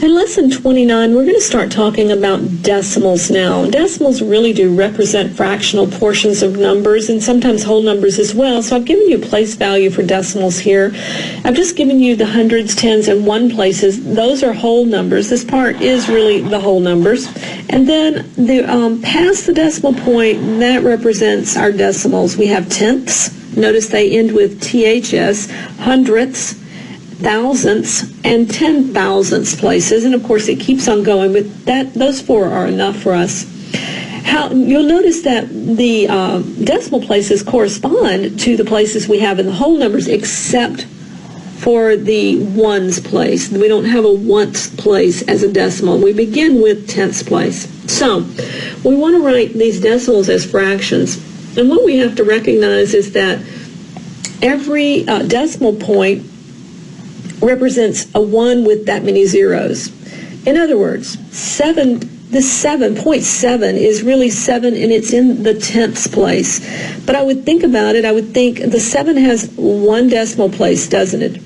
In lesson 29, we're going to start talking about decimals now. Decimals really do represent fractional portions of numbers and sometimes whole numbers as well. So I've given you a place value for decimals here. I've just given you the hundreds, tens, and one places. Those are whole numbers. This part is really the whole numbers. And then past the decimal point, that represents our decimals. We have tenths. Notice they end with THS, hundredths, thousandths, and 10,000ths places, and of course it keeps on going, but those four are enough for us. You'll notice that the decimal places correspond to the places we have in the whole numbers, except for the ones place. We don't have a once place as a decimal. We begin with tenths place. So we want to write these decimals as fractions, and what we have to recognize is that every decimal point represents a 1 with that many zeros. In other words, 7.7 is really 7, and it's in the tenths place. But I would think about it, I would think the 7 has one decimal place, doesn't it?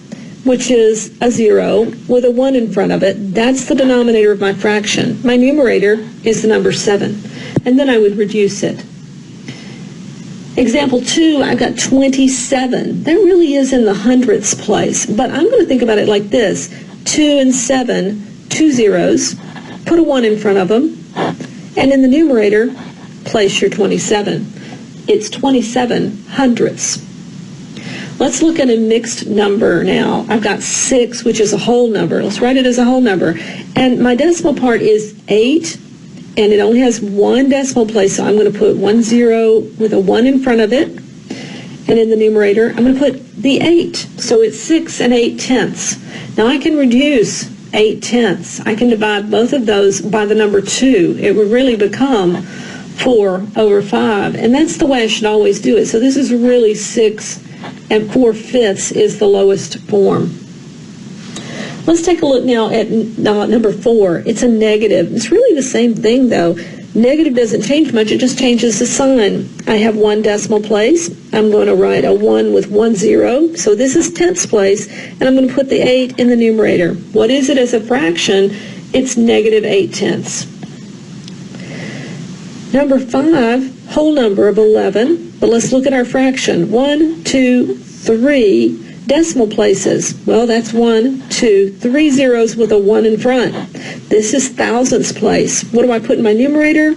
Which is a 0 with a 1 in front of it. That's the denominator of my fraction. My numerator is the number 7. And then I would reduce it. Example 2, I've got 27. That really is in the hundredths place, but I'm going to think about it like this. 2 and 7, 2 zeros, put a 1 in front of them, and in the numerator, place your 27. It's 27 hundredths. Let's look at a mixed number now. I've got 6, which is a whole number. Let's write it as a whole number. And my decimal part is 8. And it only has one decimal place, so I'm going to put 1 0 with a 1 in front of it. And in the numerator, I'm going to put the 8. So it's 6 and 8 tenths. Now I can reduce 8 tenths. I can divide both of those by the number 2. It would really become 4 over 5. And that's the way I should always do it. So this is really 6 and 4/5 is the lowest form. Let's take a look now at number 4. It's a negative. It's really the same thing, though. Negative doesn't change much. It just changes the sign. I have one decimal place. I'm going to write a 1 with 1 0. So this is tenths place, and I'm going to put the 8 in the numerator. What is it as a fraction? It's negative 8 tenths. Number 5, whole number of 11. But let's look at our fraction. 1, 2, 3. Decimal places. Well, that's 1, 2, 3 zeros with a 1 in front. This is thousandths place. What do I put in my numerator?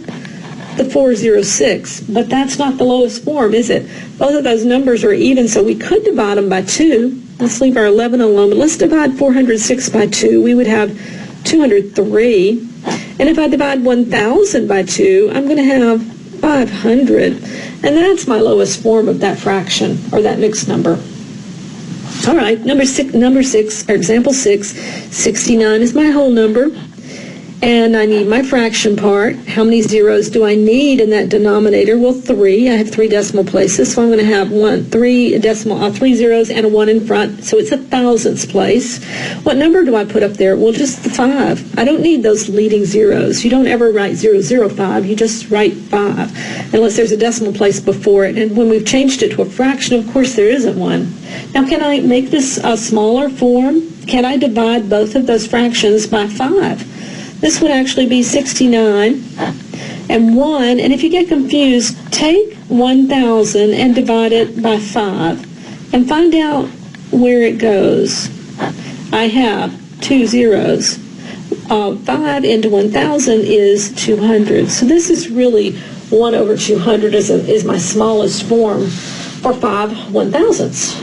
The 406. But that's not the lowest form, is it? Both of those numbers are even, so we could divide them by 2. Let's leave our 11 alone, but let's divide 406 by 2. We would have 203. And if I divide 1,000 by 2, I'm going to have 500. And that's my lowest form of that fraction, or that mixed number. All right, number six, or example 6, 69 is my whole number, and I need my fraction part. How many zeros do I need in that denominator? Well, 3. I have 3 decimal places, so I'm going to have 3 zeros and a 1 in front, so it's a thousandths place. What number do I put up there? Well, just the 5. I don't need those leading zeros. You don't ever write 005. You just write 5, unless there's a decimal place before it. And when we've changed it to a fraction, of course, there isn't one. Now, can I make this a smaller form? Can I divide both of those fractions by 5? This would actually be 69 and 1. And if you get confused, take 1,000 and divide it by 5 and find out where it goes. I have 2 zeros. 5 into 1,000 is 200. So this is really 1 over 200 is my smallest form for 5 1,000ths.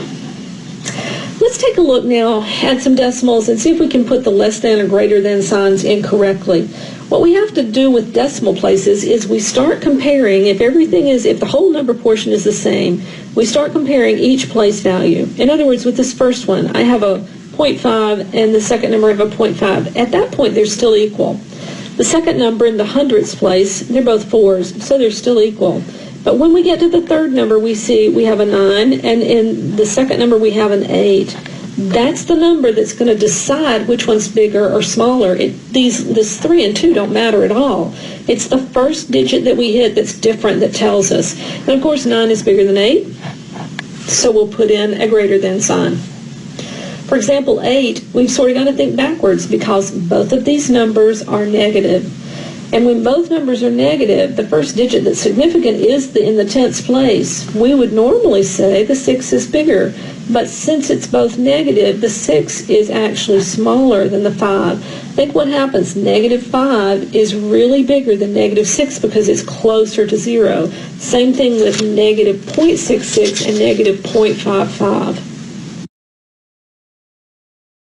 Let's take a look now at some decimals and see if we can put the less than or greater than signs incorrectly. What we have to do with decimal places is we start comparing, if the whole number portion is the same, we start comparing each place value. In other words, with this first one, I have a 0.5 and the second number I have a 0.5. At that point, they're still equal. The second number in the hundredths place, they're both 4s, so they're still equal. But when we get to the third number, we see we have a 9, and in the second number, we have an 8. That's the number that's going to decide which one's bigger or smaller. This 3 and 2 don't matter at all. It's the first digit that we hit that's different that tells us. And of course, 9 is bigger than 8, so we'll put in a greater than sign. For example, 8, we've sort of got to think backwards because both of these numbers are negative. And when both numbers are negative, the first digit that's significant is in the tens place. We would normally say the 6 is bigger, but since it's both negative, the 6 is actually smaller than the 5. Think what happens. Negative 5 is really bigger than negative 6 because it's closer to 0. Same thing with negative 0.66 and negative 0.55.